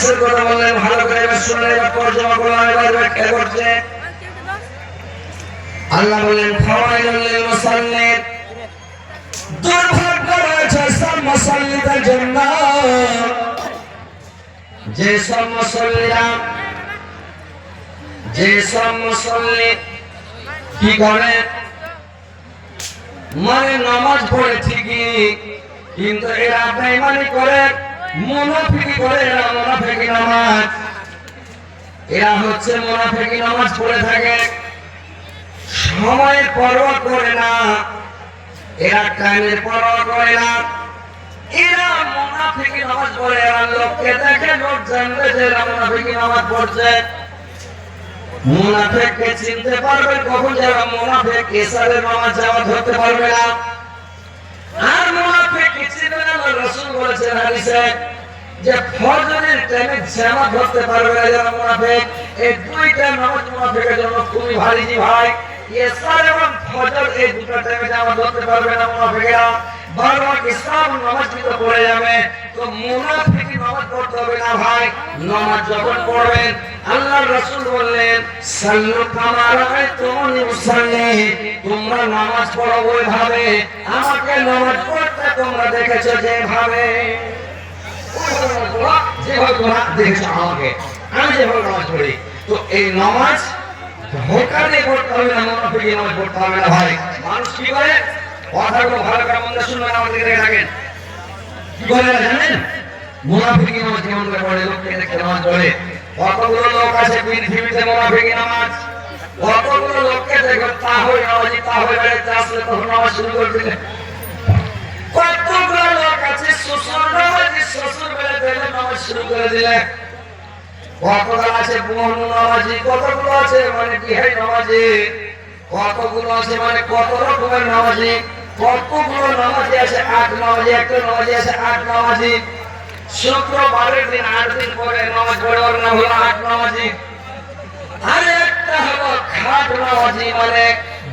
নামাজের কথা বললেন, ভালো করে এবার শুনে এবার তর্জমা করলাম, এবার ব্যাখ্যা করছে। আল্লাহ বললেন ফাওয়াইলুল লিল মুসাল্লিন, দুর্ভাগ্য রয়েছে সব মুসাল্লিদের জন্য, যে সব মুসল্লি কি করে, মানে নামাজ পড়ে ঠিকই কিন্তু এরা বেঈমানি করে, মুনাফিকি করে, এরা মুনাফিকি নামাজ, এরা হচ্ছে মুনাফিকি নামাজ পড়ে থাকে, সময়ের পরোয়া করে না, এরা টাইমের পরোয়া করে না, এরা মুনাফিকি নামাজ পড়ে, এরা লোককে দেখে লোক জানবে যে এরা মুনাফিকি নামাজ পড়ছে। মুনাফিককে চিনতে পারবে কখন, যারা মুনাফিক ইশারের নামাজ জামাত ধরতে পারবে না। আর মুনাফিককে চিনবে না, রাসূল বলেছেন হাদিসে যে ফজরের টাইমে জামাত ধরতে পারবে না যারা মুনাফিক। এই দুইটা নামাজ মুনাফিকের জন্য খুবই ভারী জি ভাই। ইশার এবং ফজর এই দুটো টাইমে জামাত ধরতে পারবে না মুনাফিকেরা, বারবার ইসলাম নামাজ কিন্তু পড়ে যাবে। তো মুনাফিকি নামাজ পড়তে হবে না ভাই। নামাজ যখন পড়বেন আল্লাহর রাসূল বললেন সাল্লু কামা রাআইতুমুনি উসাল্লি, তোমরা নামাজ পড়ো ওইভাবে আমাকে নামাজ পড়তে তোমরা দেখেছো যেভাবে, যেভাবে তোমরা দেখেছো আমাকে, আমি যেভাবে নামাজ পড়ি। তো এই নামাজ ধোঁকা দিয়ে পড়তে হবে না, মুনাফিকি নামাজ পড়তে হবে না ভাই। মানুষ কি করে, কথাগুলো ভালো করে মন দিয়ে শুনবেন, আমাদের দিকে থাকেন। কি করে জানেন, মুনাফিকি নামাজ কেমন করে পড়ে, লোককে দেখে নামাজ পড়ে। কতগুলো লোক আছে পৃথিবীতে মুনাফিকি নামাজ, কতগুলো লোককে দেখো তা হয়ে নামাজি, তা হয়ে বেড়াতে আসলে তখন নামাজ শুরু করে দিলে। কতগুলো লোক আছে শ্বশুর নামাজি, শ্বশুর বেড়াতে এলে নামাজ শুরু করে দিলে। কতগুলো আছে বোন নামাজি, কতগুলো আছে মানে বিহাই নামাজি, কতগুলো আছে মানে কত রকমের নামাজি, কতগুলো নামাজি আছে 8 নামাজি, একটা নামাজি আছে 8 নামাজি। শুক্রবারের দিন 8 দিন পরে নামাজ পড়ে, ওর নাম হলো 8 নামাজি। আর একটা হলো খাট নামাজি, মানে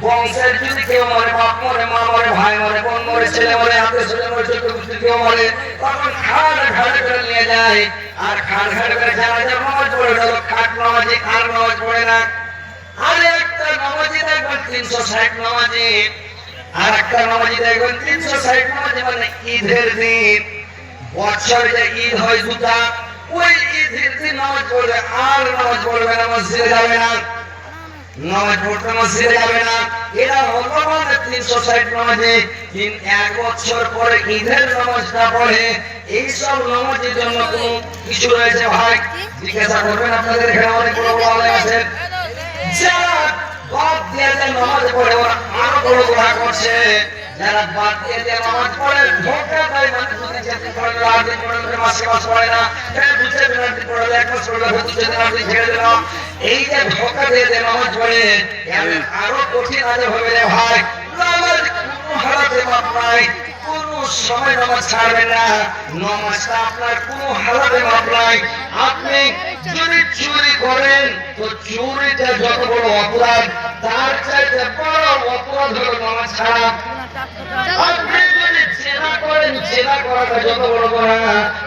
বংশের যদি কেউ মরে, বাপ মরে, মা মরে, ভাই মরে, বোন মরে, ছেলে মরে, আত্মীয় স্বজন মরে, চতুর্থী কেউ মরে, তখন খাট ঘাট করে নিয়ে যায় আর খাট ঘাট করে জানাজার নামাজ পড়ে গেল। খাট নামাজি আর নামাজ পড়ে না। আর একটা নামাজি দেখবেন 360 নামাজি, আর একটা নামাজি দেখবেন 360 নামাজি, মানে ঈদের দিন, বছরে যে ঈদ হয় দুটা, ওই ঈদের দিন নামাজ পড়বে আর নামাজ পড়বে না, মসজিদে যাবে না, নামাজ পড়তে মসজিদে যাবে না। এরা হলো মানে 360 নামাজি। কিন্তু 1 বছর পরে ঈদের নামাজটা পড়ে। এইসব নামাজের জন্য কোন কিছু রয়েছে ভাই, জিজ্ঞাসা করবেন আপনাদের এখানে অনেক বড় বড় আলেম আছেন, যারা বাদ দিয়ে নামাজ পড়ে ওরা আরো বড় গুনাহ করছে। যারা বাদ দিয়ে নামাজ পড়ে ধোঁকা দেয়, মানে যদি যেতে পড়ে 8 দিন পড়ে মাসে মাস পড়ে না, হ্যাঁ 2-4 দিন পড়ে 1 মাস পড়ে 2-4 দিন ছেড়ে দিল, এই যে ধোঁকা দিয়ে নামাজ পড়ে এমন আরো কঠিন আজব হবে রে ভাই। নামাজ কোনো হালাতে মাপ নাই, কোনো সময় নামাজ ছাড়বেন না, নামাজটা আপনার কোনো হালাতে মাপ নাই। আপনি যদি চুরি করেন তো চুরিটা যত বড় অপরাধ, তার চাইতে বড় অপরাধ হলো নামাজ ছাড়া। আপনি যদি জেনা করেন, জেনা করাটা যত বড় গুনাহ,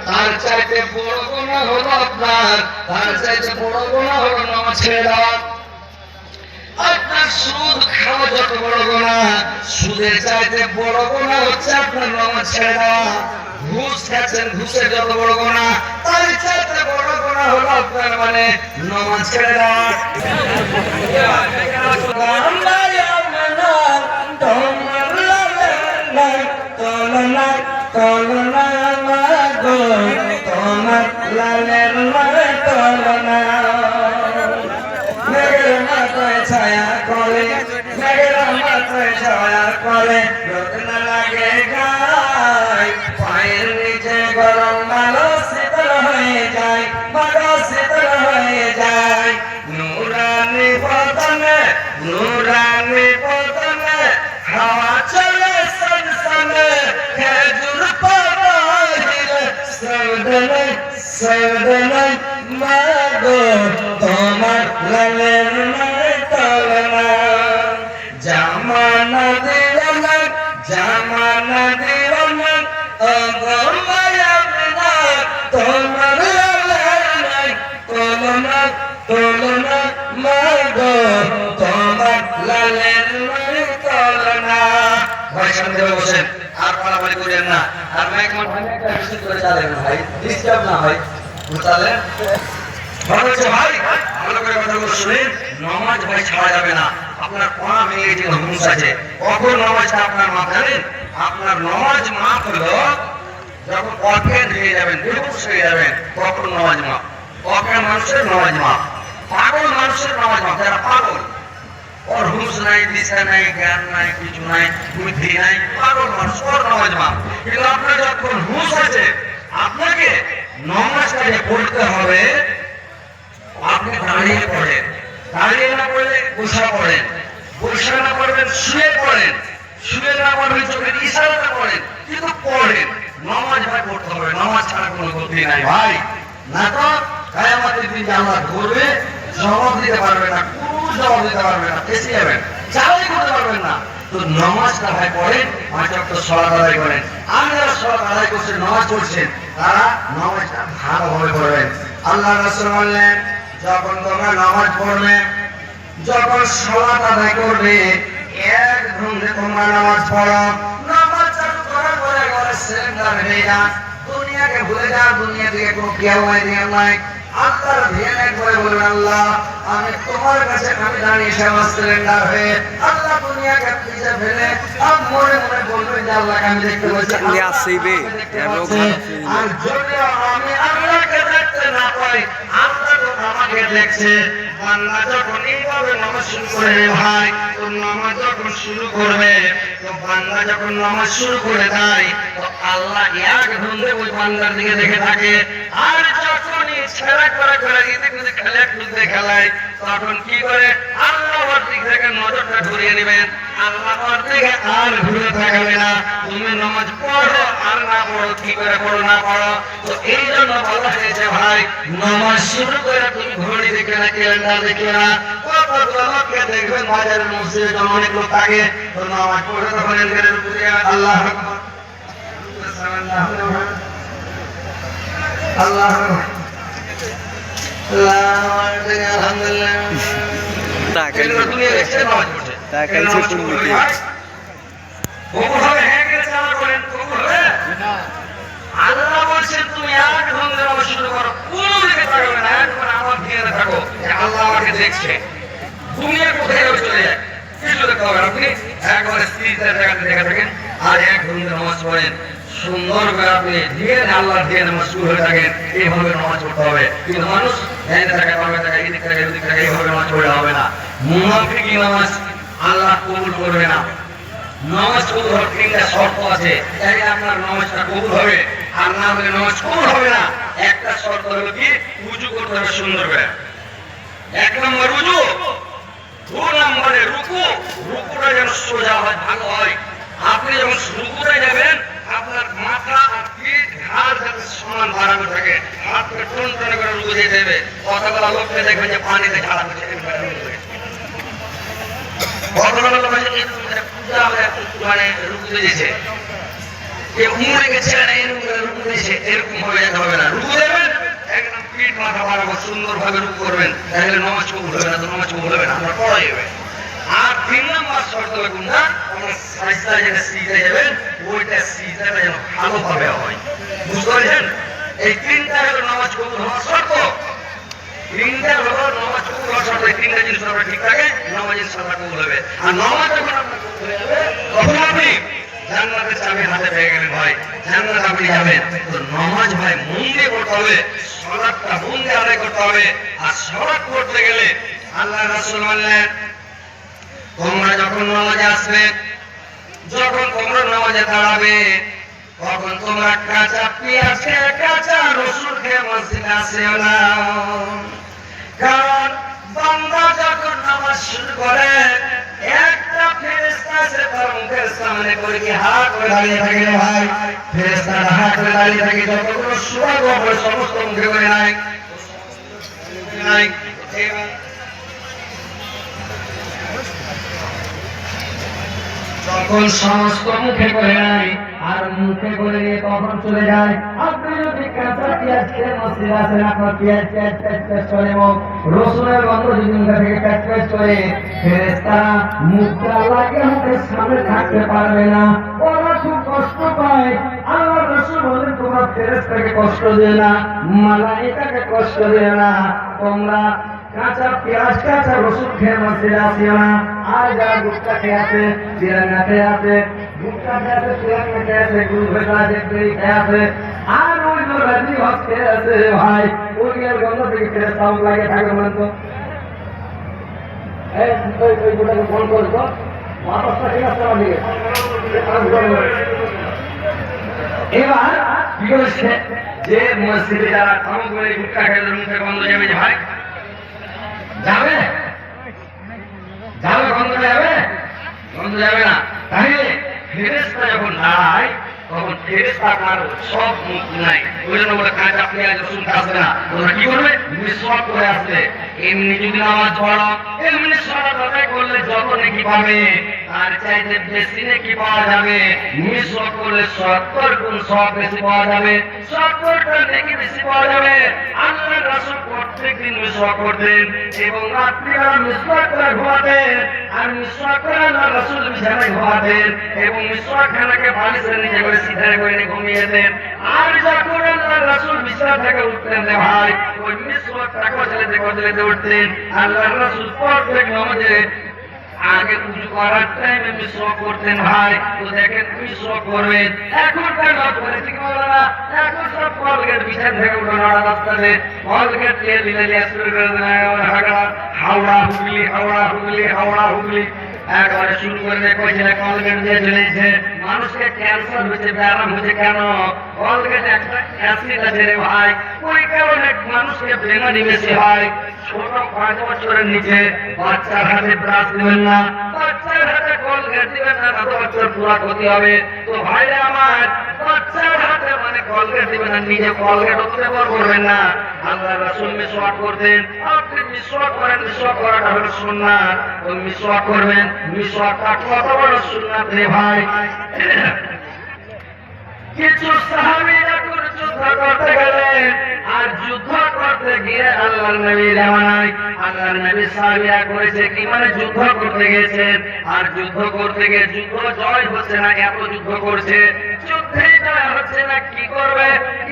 তার চাইতে বড় গুনাহ হলো আপনার, তার চাইতে বড় গুনাহ হলো নামাজ ছেড়ে দেওয়া। আপনার সুদ খাওয়া যত বড় গুনাহ, সুদের চাইতে বড় গুনাহ হচ্ছে আপনার নামাজ ছেড়ে দেওয়া। ঘুষ খাচ্ছেন, ঘুষের যত বড় গুনাহ, তার চাইতে বড় গুনাহ হলো আপনার মানে নামাজ ছেড়ে দেওয়া। তোমার লালের তলনা মেঘের মাথায় ছায়া করে, মেঘের মাথায় ছায়া করে, রোদ না লাগে গায়, পায়ের নিচে গরম ভালো শীতল হয়ে যায়, ভালো শীতল হয়ে যায়। নুরানি বদনে, নুরানি বদনে হাওয়া চলে সনসনে, খেজুর পাড়াইলে সদনে সদনে মাগো তোমার লালের তলনা। জামানা দিওয়ানা, জামানা দিওয়ানা, ওগো মায়া বিনা তোমার লালের তুলনা মাগো তোমার লালের মানে তুলনা। ভাই সামনে বসেন, আর পালাপালি করেন না, আর মাইক একটা বেশি করে চালেন ভাই, ডিস্টার্ব না হয় বুঝলেন। ভালো ভাই, ভালো করে কথাগুলো শুনেন। নামাজ ভাই ছাড়া যাবে না। আপনার পা ভেঙে যে হুঁশ আছে, কখন নামাজটা আপনার মাপ জানেন? আপনার নামাজ মাপ হলো যখন অজ্ঞান হয়ে যাবেন, বেহুশ হয়ে যাবেন, তখন নামাজ মাপ। অজ্ঞান মানুষের নামাজ মাপ, পাগল মানুষের নামাজ মাপ। যারা পাগল, ওর হুঁশ নাই, দিশা নাই, জ্ঞান নাই, কিছু নাই, বুদ্ধি নাই, পাগল মানুষ, ওর নামাজ মাপ। কিন্তু আপনার যখন হুঁশ আছে, আপনাকে নামাজটাকে পড়তে হবে। আপনি দাঁড়িয়ে পড়েন, দাঁড়িয়ে না পড়লে বসা পড়েন, বসা না পড়বেন শুয়ে পড়েন, শুয়ে না পড়বেন চোখের ইশারাটা পড়েন, কিন্তু পড়েন। নামাজ ভাই পড়তে হবে, নামাজ ছাড়া কোনো গতি নাই ভাই। না তো কিয়ামতের দিন আল্লাহ ধরবে, জবাব দিতে পারবে না, কোনো জবাব দিতে পারবে না, ফেঁসে যাবেন, চালাই করতে পারবেন না। তো নামাজটা ভাই পড়েন, 5 ওয়াক্ত সালাত আদায় করেন। আর যারা সালাত আদায় করছেন, নামাজ পড়ছেন, তারা নামাজটা ভালোভাবে পড়বেন। আল্লাহ রাসূল বললেন, যখন তোমরা নামাজ পড়বে, যখন সালাত আদায় করবে, এক ঘন্টা তোমরা নামাজ পড়ো। নামাজ চালু করার পরে ঘরে সিলিন্ডার হয়ে যান, দুনিয়াকে ভুলে যান, দুনিয়া থেকে কোনো কেউ নাই। আল্লাহর ধ্যান একবারে বলবেন, আল্লাহ আমি তোমার কাছে আমি দাঁড়িয়ে সেবা সিলিন্ডার হয়ে আল্লাহ দুনিয়াকে পিছে ফেলে আর মনে মনে বলবেন যে আল্লাহকে আমি দেখতে পাচ্ছি, আর যদি আমি আল্লাহকে দেখতে না পাই, আল্লাহ তো আমাকে দেখছে। বান্দা যখন এইভাবে নামাজ শুরু করে ভাই, তো নামাজ যখন শুরু করবে, তো বান্দা যখন নামাজ শুরু করে দেয়, তো আল্লাহ এক ধন্দে ওই বান্দার দিকে দেখে থাকে। আর যখনই ছেড়া করে করে এদিকে খেলে খুঁজতে খেলায়, তখন কি করে আল্লাহ ওর দিক থেকে নজরটা ঘুরিয়ে নেবেন। আল্লাহ ওর দিকে আর ঘুরে থাকবে না। তুমি নামাজ পড়ো আর না পড়ো, কি করে পড়ো না পড়ো। তো এই জন্য বলা হয়েছে ভাই, নামাজ শুরু করে তুমি ঘড়ি দেখে না, ক্যালেন্ডার দেখে না। কতগুলো লোককে দেখবেন বাজারের মসজিদে যখন অনেক লোক থাকে, তো নামাজ পড়ে তখন এর উপরে আল্লাহ আল্লাহ আল্লাহ বলছেন তুমি এক ঘন্টা নামাজ শুরু করো, কোনো দিকে থাকবে না, একবার আমার ধ্যানে থাকো, আল্লাহ আমাকে দেখছে। দুনিয়া কোথায় চলে যায় কিছু দেখতে হবে, আপনি একবারে স্থিরতার জায়গাতে দেখে থাকেন আর এক ঘন্টা নামাজ পড়েন। সুন্দর করে আপনি ধীরে আল্লাহর দিয়ে নামাজ শুরু হয়ে থাকেন, এইভাবে নামাজ পড়তে হবে। কিন্তু মানুষ ধ্যানে থাকে, বামে থাকে, এদিক থাকে, ওদিক থাকে, এইভাবে নামাজ পড়লে হবে না। মুনাফিকি নামাজ আল্লাহ কবুল করবে না। নামাজ কবুল হওয়ার 3টা শর্ত আছে, তাই আপনার নামাজটা কবুল হবে। আর না হলে নামাজ কবুল হবে না। একটা শর্ত হলো কি, উযু করতে হবে সুন্দর করে। 1 নম্বর উযু, 2 নম্বরে রুকু, রুকুটা যেন সোজা হয়, ভালো হয়। আপনি যখন রুকুতে যাবেন, আপনার মাথা আর পিঠ ঘাড় যাতে সমান বাড়ানো থাকে, হাতকে টন টন করে রুকু যেতে হবে। কতগুলো লোককে দেখবেন যে পানিতে ঝাড়া করছে, কতগুলো লোক পূজা মানে রুকু দিয়েছে, এরকম ভাবে যেতে হবে না। রুকু দেবেন, একদম পিঠ মাথা বাড়াবো, সুন্দর ভাবে রুকু করবেন, তাহলে নামাজ কবুল হবে না। তো নামাজ কবুল হবে না, আমরা পড়াই হবে। আর 3 নম্বর শর্ত হলো কোনটা, আমরা সাজদা যেটা সিজদা যাবেন, ওইটা সিজদাটা যেন ভালোভাবে হয়। বুঝতে পারছেন? এই 3টা হলো নামাজ কবুল হওয়ার শর্ত। 3টা হলো নামাজ কবুল হওয়ার শর্ত। এই 3টা জিনিস আপনার ঠিক থাকে, নামাজ ইনশাআল্লাহ কবুল হবে। আর নামাজ যখন আপনার কবুল হয়ে যাবে, তখন আপনি জান্নাতের চাবি হাতে পেয়ে গেলেন ভাই, জান্নাত আপনি যাবেন। তো নামাজ ভাই মন দিয়ে করতে হবে, সালাতটা মন দিয়ে আদায় করতে হবে। আর সালাত করতে গেলে আল্লাহ রাসূল বললেন, তোমরা যখন নামাজে আসবে, যখন তোমরা নামাজে দাঁড়াবে, তখন তোমরা কাঁচা পেঁয়াজ খেয়ে, কাঁচা রসুন খেয়ে মসজিদে আসিও না। কারণ বান্দা যখন নামাজ শুরু করে, একটা ফেরেশতা আছে তার মুখের সামনে করে কি হা করে দাঁড়িয়ে থাকে ভাই। ফেরেশতারা হা করে দাঁড়িয়ে থাকে, যতগুলো সুরা হবে সমস্ত মুখে করে নাই। যখন সমস্ত মুখে করে নাই আর মুখে করে নিয়ে তখন চলে যায়। আপনি যদি কাঁচা পেঁয়াজ খেয়ে মসজিদ আসেন, আপনার পেঁয়াজ পেঁয়াজ পেঁয়াজ পেঁয়াজ করে এবং রসুনের গন্ধ যদি মুখে থেকে পেঁয়াজ পেঁয়াজ করে, ফেরেশতারা মুখটা লাগিয়ে আমাদের সামনে থাকতে পারবে না, ওরা খুব কষ্ট পায়। আল্লাহ রাসূল বলেন, তোমরা ফেরেশতাকে কষ্ট দিও না, মালায়েকাকে কষ্ট দিও না, তোমরা কাঁচা পেঁয়াজ কাঁচা রসুন খেয়ে মসজিদে আসিও না। আর যারা গুটকা খেয়ে আছে, জিরাঙ্গা খেয়ে আছে, গুটকা খেয়ে আছে, জিরাঙ্গা খেয়ে আছে, গুড় ভেজা আছে, বিড়ি খেয়ে আছে, আর ওই যে রাজি হজ খেয়ে আছে, ভাই ওইগুলোর গন্ধ থেকে ফেরেশতা লাগে থাকে। বলেন তো ওই গোটাকে ফোন করতো মাথাটা ঠিক আছে আমার দিকে। এবার কি করেছে যে মসজিদে যারা কাম করে গুটকা খেয়ে মুখে গন্ধ যাবে, ভাই যাবে যাবে গন্ধ যাবে, গন্ধ যাবে না। তাহলে ফেরেশতা যখন দাঁড়ায় তখন ফেরেশতা কার সব মুখ নাই, ওই জন্য বলে কাঁচা পেঁয়াজ রসুন খাবে না, ওরা কি করবে মিসওয়াক করে আসবে। এমনি যদি নামাজ পড়ো, এমনি সালাত আদায় করলে যত নেকি পাবে তার চাইতে বেশি নেকি পাওয়া যাবে। মিসওয়াক করলে 70 গুণ সব বেশি পাওয়া যাবে, 70টা নেকি বেশি পাওয়া যাবে। আল্লাহ রাসূল প্রত্যেকদিন মিসওয়াক করতেন এবং রাত্রিবেলা মিসওয়াক করে ঘুমাতেন, আর মিসওয়াক করে আল্লাহ রাসূল বিছানায় ঘুমাতেন এবং মিসওয়াক খানাকে বালিশের নিচে করে সিধা করে ঘুমিয়ে যেতেন। আর যখন আল্লাহ রাসূল বিছানা থেকে উঠতেন রে ভাই, ওই মিসওয়াকটা কচলেতে কচলেতে উঠতেন। আল্লাহ রাসূল প্রত্যেক নামাজে আগে উজু করার টাইমে মিসওয়াক করতেন ভাই। তো দেখেন মিসওয়াক করবেন, এখনকার লোক বলেছে কি বলে না, এখন সব কলগেট বিছানা থেকে উঠে না রাস্তাতে কলগেট নিয়ে দিলে শুরু করে দেন, হাওড়া হুগলি হাওড়া হুগলি হাওড়া হুগলি একবারে শুরু করে দেয়। কইছে কলগেট দিয়ে চলেছে, মানুষকে ক্যান্সার হয়েছে, ব্যারাম হয়েছে কেন? কলগেট একটা অ্যাসিড আছে রে ভাই, ওই কারণে মানুষকে বেমারি বেশি হয়। ছোট 5 বছরের নিচে বাচ্চার হাতে ব্রাশ দিবেন না, বাচ্চার হাতে কলগেট দিবেন না, বাচ্চার পুরা ক্ষতি হবে। তো ভাইরা আমার, বাচ্চার হাতে মানে কলগেট দিবেন না, নিজে কলগেট ব্যবহার করবেন না। আল্লাহ রাসূল মিসওয়াক করতেন, আপনি মিসওয়াক করেন, মিসওয়াক করাটা হলো সুন্নাত। ওই মিসওয়াক করবেন, মিসওয়াকটা কত বড় সুন্নাত রে ভাই। কিছু সাহাবী যখন যুদ্ধ করতে গেলেন, আর যুদ্ধ করতে গিয়ে আল্লাহর নবী জামানায় আল্লাহর নবী সাহাবীরা করেছে কি, মানে যুদ্ধ করতে গেছেন, আর যুদ্ধ করতে গিয়ে যুদ্ধ জয় হচ্ছে না, এত যুদ্ধ করছে, যুদ্ধে জয় হচ্ছে না, কি করবে?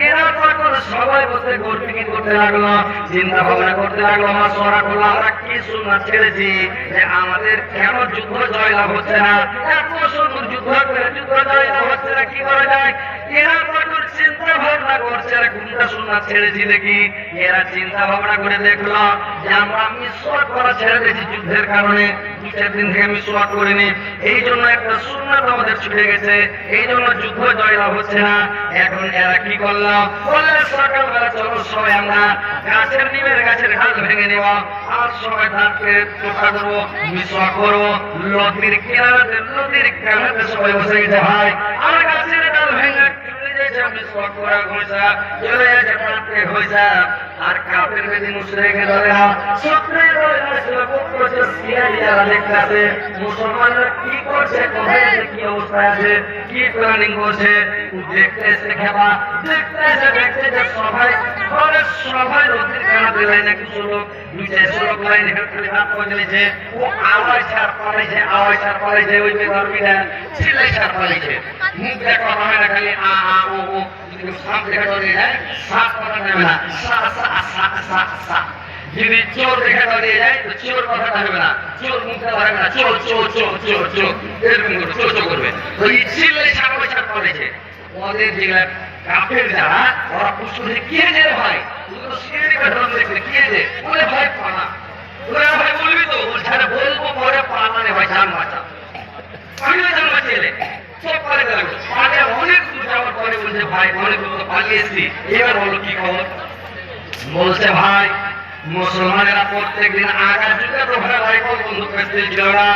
এরা তখন সবাই বসে গর্বিত করতে লাগলো, চিন্তা ভাবনা করতে লাগলো, মাশওয়ারা করলো, আমরা কি সুন্নাত ছেড়েছি যে আমাদের কেন যুদ্ধ জয় লাভ হচ্ছে না? এত সুন্দর যুদ্ধ করে যুদ্ধ জয় লাভ হচ্ছে না, কি করা যায়? এরা তখন চিন্তা ভাবনা করছে, আর কোনটা সুন্নাত ছেড়েছি দেখি। এরা চিন্তা ভাবনা করে দেখলো যে আমরা মিসওয়াক করা ছেড়ে দিয়েছি যুদ্ধের কারণে, 2-4 দিন থেকে মিসওয়াক করিনি, এই জন্য একটা সুন্নাত আমাদের ছুটে গেছে, এই জন্য যুদ্ধ জয় লাভ হচ্ছে না। এখন এরা কি করলো, বললে সকালবেলা চলো সবাই আমরা গাছের নিমের গাছের ঢাল ভেঙে নেব, আর সবাই ধানকে চোখা করবো, মিসওয়াক করবো, নদীর কিনারাতে সবাই বসে গেছে ভাই, আর গাছের ডাল ভেঙে মিসওয়াক করা হয়েছে, চলে যাচ্ছে প্রান্তে হয়েছে। আর কাফের বেদি মুশরিকের দলেরা সত্যি করছে, সিরিয়ারা দেখতেছে মুসলমানরা কি করছে, কোথায় আছে, কি অবস্থায় আছে, কি প্ল্যানিং করছে, দেখতেছে খেবা, দেখতে যে সবাই ঘরের সবাই নদীর কানাতে লাইনে কিছু লোক 2-4 লোক লাইনে হেঁটে হাত পৌঁছেছে, ও আওয়াজ ছাড় পালাইছে, ওই বেগরবিরা চিল্লাই ছাড় পালাইছে, মুখ দেখা হয় না, খালি আ আ ও ও, যদি সাপ দেখা দিয়ে যায় সাপ কথা নেবে না, সা সা সা সা সা, যদি চোর দেখা দিয়ে যায় তো চোর কথাটা হবে না, চোর মুখটা ধরবে না, চোর চোর চোর চোর চোর এরকম করে চোর চোর করবে। তো এই চিল্লাই ছাড় পালাইছে। ওদের যেগুলা কাফের যারা, ওরা প্রশ্ন কি যে ভাই তুই তো সিঁড়ি বেঠন দেখলে কি যে বলে ভাই পানা, ওরা ভাই বলবি তো ছাড়া বলবো পরে পানা রে ভাই, জান বাঁচা, আমিও জান বাঁচিয়ে সব পারে লাগলো, পালে অনেক দূর যাওয়ার পরে বলছে ভাই অনেক দূর তো পালিয়ে এসছি, এবার বলো কি খবর? বলছে ভাই মুসলমানেরা প্রত্যেকদিন আগার যুগে তো ভাই রাইফেল বন্দুক ছিল না,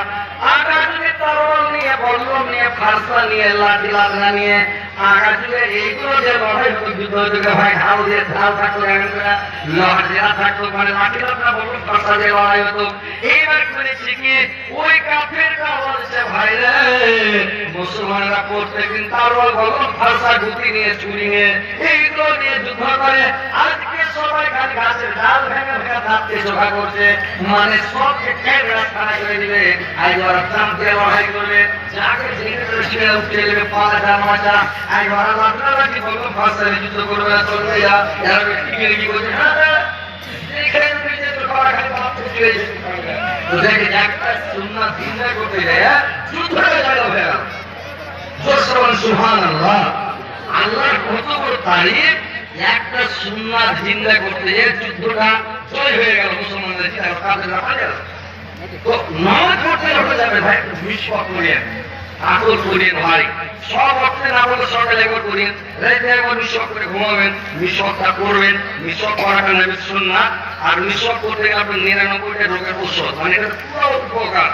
আগা যুগে তরোয়াল নিয়ে, বল্লম নিয়ে, ফারসা নিয়ে, লাঠি লাঠা নিয়ে, আগা যুগে এইগুলো যে লড়াই হতো, যুদ্ধ যুগে ভাই ঢাল দিয়ে ঢাল থাকতো, লোহার জেলা থাকতো, মানে লাঠি লাঠা বল্লম ফারসা দিয়ে লড়াই হতো। এইবার করেছি কি ওই কাফেররা বলছে ভাই রে মুসলমানরা প্রত্যেকদিন তরোয়াল বল্লম ফারসা গুটি নিয়ে, ছুরি নিয়ে, এইগুলো নিয়ে যুদ্ধ করে। আজকে সবাই খালি গাছের ডাল ভেঙে ভেঙে ধাপতে জোগা করছে, মানে সবকে ক্যামেরা ছাড়া করে দিবে। আজ ওরা চামচে লড়াই করবে, যাকে ছেড়ে উঠে নেবে পাঁচা মাচা। আজ ওরা লাঠি বলবো ভাষায় যুদ্ধ করবে, চলবে যা এরা টিকে কি করছে, হ্যাঁ একটা সুন্নাত জিন্দা করতে যায়, যুদ্ধ হয়ে গেল। সুবহানাল্লাহ, আল্লাহর কত বড় তারিফ। একটা সুন্নাত জিন্দা করতে যায় যুদ্ধটা জয় হয়ে গেল মুসলমানদের। তো নামাজ পড়তে যখন যাবে ভাই মিসওয়াক করিয়েন, আকল করিয়েন ভাই। সব অর্থে না বলে সকালে একবার করিয়েন, রাতে একবার মিসওয়াক করে ঘুমাবেন, মিসওয়াকটা করবেন। মিসওয়াক করাটা নবীর সুন্নাত। আর মিসওয়াক করতে গেলে আপনার 99টা রোগের ঔষধ, মানে এটা পুরো উপকার।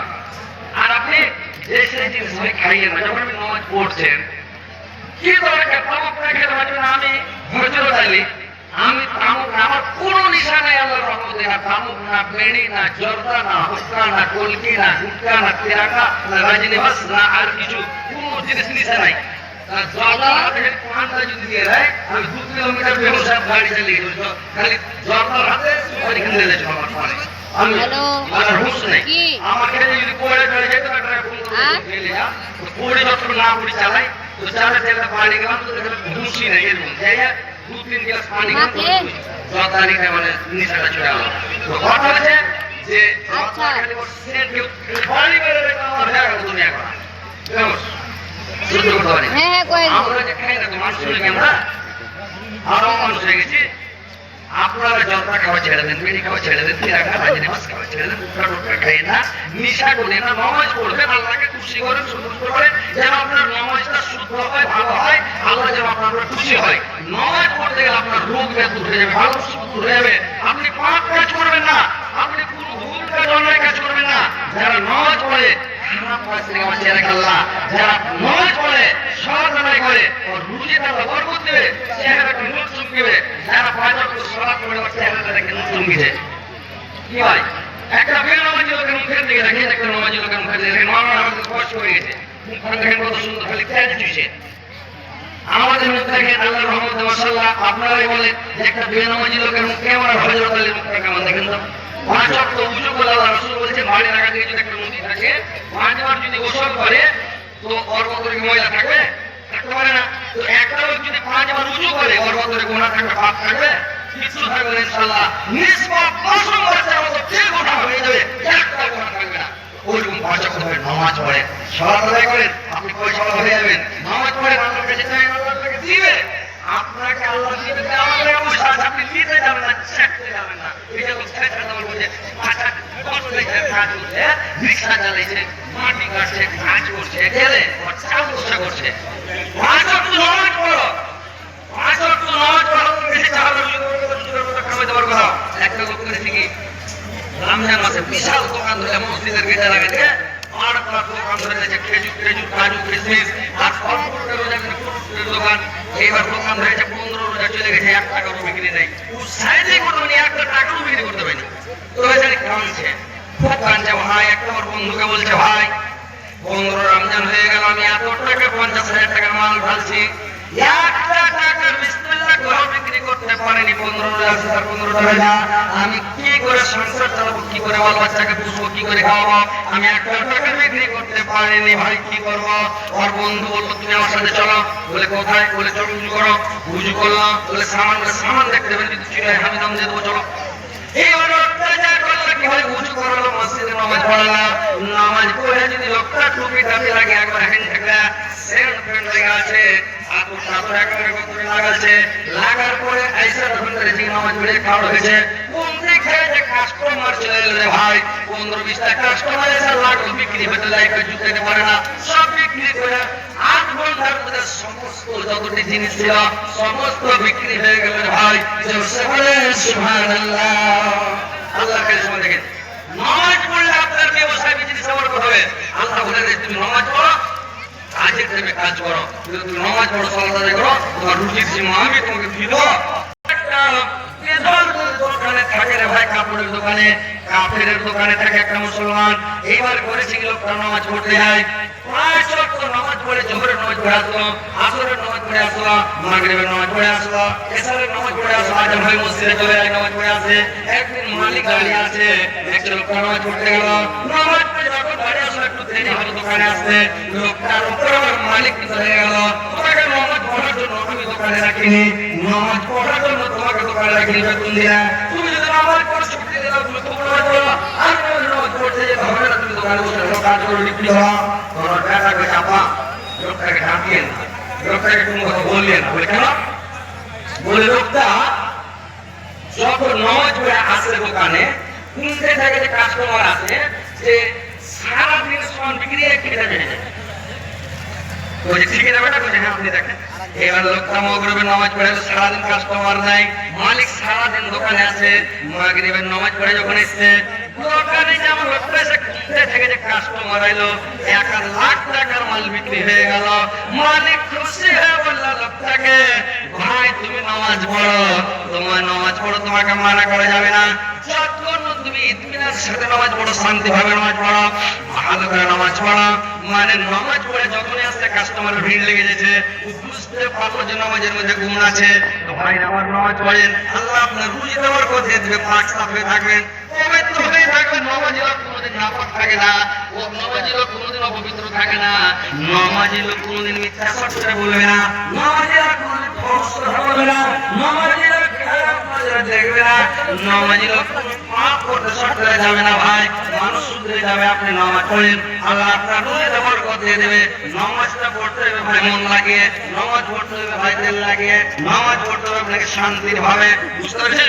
আর আপনি যে সেই জিনিস ভাই খাইয়ে না, যখন আপনি নামাজ পড়ছেন কি দরকার তামাক রেখে দেওয়ার জন্য আমি হজরত আলী, আমি তামুক না, আমার কোনো নিশা নাই আল্লাহর রহমতে। না তামুক, না বেড়ি, না জর্দা, না হুক্কা, না কলকি, না গুটকা, না তিরাকা, না রাজনীবাস, না আর কিছু কোনো জিনিস নিশা নাই। জর্দা হাতে পানটা যদি দিয়ে দেয়, আমি 2 কিলোমিটার বেহসাব গাড়ি চালিয়ে যাবো, খালি জর্দার হাতে সুপারি কিনে দিয়েছে আমার পানে। আমি আমার হুঁশ নেই, আমাকে যদি পড়ে চলে যেত পড়ে যত না পড়ি চালাই তো চালাতে পানি গেলাম, তো হুঁশই নেই। এর মধ্যে 2-3 গ্লাস পানি জর্দানি খাই, মানে নিশাটা চলে গেল। তো কথা হচ্ছে যে পানি বেড়ে রেখে আমার হয়ে গেল দুনিয়া করা। আমরা যে খাই না মানুষ হয়ে গেছি, আমরা মানুষ হয়ে গেছি। আপনারা জর্দা খাওয়া ছেড়ে দেন, বিড়ি খাওয়া ছেড়ে দেন, তিরাকা, রাজনীবাস খাওয়া ছেড়ে দেন, গুটকা টুটকা খাই না, নিশা করি না, নামাজ পড়বেন, আল্লাহকে খুশি করেন, সন্তুষ্ট করেন, যেন আপনার নামাজটা শুদ্ধ হয়, ভালো হয়, আল্লাহ যেন আপনার খুশি হয়। নামাজ পড়তে গেলে আপনার রোগ ব্যাধি উঠে যাবে, ভালো সুখ উঠে যাবে। আপনি পাপ কাজ করবেন না, আপনি কোনো ভুল কাজ, অন্যায় কাজ করবেন না। যারা নামাজ পড়ে খারাপ কাজ থেকে আমার চেহারা আল্লাহ, যারা নামাজ পড়ে সৎ আদায় করে ওর রুজিটা বরকত দেবে, চেহারাটা নূর চমকেবে। যারা পাঁচ ওয়াক্ত সালাত পড়ে ওর চেহারাটা দেখে নূর চমকেছে। কি হয় একটা বেনামাজি লোকের মুখের দিকে দেখেন, একটা নামাজি লোকের মুখের দিকে দেখেন, মামলা আমাদের কষ্ট হয়ে গেছে, মুখখানে দেখেন কত সুন্দর, খালি তেজ চুষে। আমাদের মুখ দেখেন আল্লাহর রহমতে মাশাআল্লাহ। আপনারাই বলেন যে একটা বেনামাজি লোকের মুখ কেমন, আর হযরত আলীর মুখটা কেমন দেখেন তো। 5 ওয়াক্ত ওযু করে আল্লাহ রাসূল বলেছেন বাড়ির আগা দিয়ে যদি একটা নদী থাকে, 5 বার যদি গোসল করে তো ওর ভিতরে ময়লা থাকবে? থাকতে পারে না। তো একটা লোক যদি 5 বার ওযু করে ওর ভিতরে গুনাহ থাকবে, পাপ থাকবে? কিছু থাকবে না ইনশাআল্লাহ। নিষ্পাপ মাসুম বাচ্চার মতো ঠিক গুনাহ হয়ে যাবে, একটা গুনাহ থাকবে না। ওইরকম 5 ওয়াক্ত ধরে নামাজ পড়ে, সালাত আদায় করেন, আপনি পয়সা হয়ে যাবেন। নামাজ পড়ে আল্লাহর কাছে চাই, আল্লাহ আপনাকে দিবে। আপনাকে আল্লাহ দিবে, আমাদের অবস্থা আপনি দিতে যাবেন না, চাকতে যাবেন না। এই যে ছেলেটা আমার বলছে 5 টাকা কাজ করছে, রিক্সা চালাইছে, মাটি কাটছে, কাজ করছে, গেলে ওর চাল বসা করছে। 5 ওয়াক্ত নামাজ পড়ো, 5 ওয়াক্ত নামাজ পড়ো, বেশি চাল খাওয়াই দেওয়ার কথা। একটা লোক করেছে কি রমজান মাসে বিশাল দোকান ধরে মসজিদের গেটে লাগাতে, আর দোকান ধরে গেছে খেজুর, কাজু, কিশমিশ আর ফল ফ্রুটের দোকান। এইবার দোকান ধরেছে 15 রোজা চলে গেছে, 1 টাকারও বিক্রি নেই। সাইডে কোনো 1 টাকারও বিক্রি করতে পারেনি। তো বেচারি কাঁদছে, খুব কাঁদছে। ভাই একটা আমার বন্ধুকে বলছে, ভাই 15 রমজান হয়ে গেল, আমি এত টাকা 50,000 টাকার মাল ঢালছি, 1 টাকার বিসমিল্লাহ ঘর বিক্রি করতে পারেনি। 15 রোজা আমি কি করে সংসার চালাবো, কি করে বাল বাচ্চাকে পুষবো, কি করে খাওয়াবো, আমি 1 টাকা বিক্রি করতে পারিনি, ভাই কি করবো? ওর বন্ধু বললো তুমি আমার সাথে চলো। বলে কোথায়? বলে চলো উজু করো। উজু করলাম, বলে সামান দেখতে দেবেন, কিন্তু চুড়ায় আমি দাম দিয়ে দেবো, চলো। এই অত্যাচার করলে কি হয়? উজু করলো, মসজিদে নামাজ পড়লাম, নামাজ পড়ে যদি লোকটা টুপি টাপি লাগে, একবার হ্যান্ড ঠেকলা সেন্ট ফ্রেন্ড লেগে আছে, আতর টাতর একেবারে করে লাগাচ্ছে, লাগার পরে আইসা তখন নামাজ পড়ে খাওয়া হয়েছে। কোন দিকে যে কাস্টমার চলে এলো রে ভাই, 15-20টা কাস্টমার এসে লাগলো, বিক্রি হতে লাইফে জুটাতে পারে না, সব বিক্রি করে 8 ঘন্টার মধ্যে সমস্ত যতটি জিনিস ছিল সমস্ত বিক্রি হয়ে গেল রে ভাই। সুবহানাল্লাহ। আল্লাহর কাছে দেখেন নামাজ পড়লে আপনার ব্যবসায় বিজনেস আমার হবে। আল্লাহ বলে তুমি নামাজ পড়ো, কাজের টাইমে কাজ করো, কিন্তু তুমি নামাজ পড়ো, সালাত আদায় করো, তোমার রুজির সীমা আমি তোমাকে দিব। দোকানে থাকে রে ভাই, কাপড়ের দোকানে, কাপড়ের দোকানে থাকে একটা মুসলমান। এইবার করেছে কি লোকটা নামাজ পড়তে যায়, 5 ওয়াক্ত নামাজ পড়ে, জোহরের নামাজ পড়ে আসলো, আসরের নামাজ পড়ে আসলো, মাগরিবের নামাজ পড়ে আসলো, এশারের নামাজ পড়ে আসলো, আজান হয় মসজিদে চলে যায়, নামাজ পড়ে আসে। একদিন মালিক দাঁড়িয়ে আছে, একটা লোকটা নামাজ পড়তে গেল, নামাজ পড়ে যখন দাঁড়িয়ে আসলো একটু দেরি হলো দোকানে আসতে, লোকটার উপর আমার মালিক চলে গেল, তোমাকে নামাজ পড়ার জন্য আমি দোকানে রাখিনি, নামাজ পড়ার জন্য তোমাকে দোকানে রাখিনি, বেতন দিলাম, তুমি যদি নামাজ পড়ো ছুটি দিলাম, তুমি খুব নামাজ পড়ো, আর নামাজ পড়তে যেতে হবে না, তুমি দোকানে বসে কাজ করে বিক্রি হওয়া। তোমার টাকাকে চাপা, লোকটাকে ডাকিয়ে না, লোকটাকে কোনো কথা বললে না, বলে কেন? বলে লোকটা যখন নামাজ পড়ে আসে দোকানে, কিনতে থাকে যে কাস্টমার আছে, যে সারাদিন সমান বিক্রি খেতে যাবে, বলছে ঠিক যাবে না, বলছে হ্যাঁ আপনি দেখেন। এবার লোকটা মাগরিবের নামাজ পড়ে সারাদিন কাস্টমার নাই, মালিক সারাদিন দোকানে আছে, মাগরিবের নামাজ পড়ে যখন এসছে দোকানে যেমন লোকটা এসে কিনতে থেকে যে কাস্টমার আইলো, 1 লাখ টাকার মাল বিক্রি হয়ে গেল। মালিক খুশি হয়ে বলল লোকটাকে, ভাই তুমি নামাজ পড়ো, তোমার নামাজ পড়ো, তোমাকে মানা করা যাবে না, যতক্ষণ তুমি ইতমিনার সাথে নামাজ পড়ো, শান্তি ভাবে নামাজ পড়ো, ভালো করে নামাজ পড়ো। মানে নামাজ পড়ে যখনই আসছে কাস্টমার ভিড় লেগে গেছে, বুঝতে পারলো যে নামাজের মধ্যে গুণ আছে, তো ভাই আমার নামাজ পড়েন, আল্লাহ আপনার রুজি দেওয়ার কথা দেবে, পাক সাফ হয়ে থাকবেন, পবিত্র হয়ে থাকবেন। নামাজি লোক কোনোদিন নাপাক থাকে না, ও নামাজি লোক কোনোদিন অপবিত্র থাকে না, নামাজি লোক কোনোদিন মিথ্যা কথা বলবে না, নামাজি লোক কোনোদিন ফরজ কথা বলবে না, নামাজি লোক খারাপ নজরে দেখবে না, নামাজি লোক পাপ করতে সটকে যাবে না। ভাই মানুষ শুধরে যাবে, আপনি নামাজ পড়েন, আল্লাহ আপনার রুজি দেওয়ার কথা দেবে। নামাজটা পড়তে হবে ভাই মন লাগিয়ে, নামাজ পড়তে হবে ভাই দিল লাগিয়ে, নামাজ পড়তে হবে আপনাকে শান্তির ভাবে, বুঝতে পেরেছেন?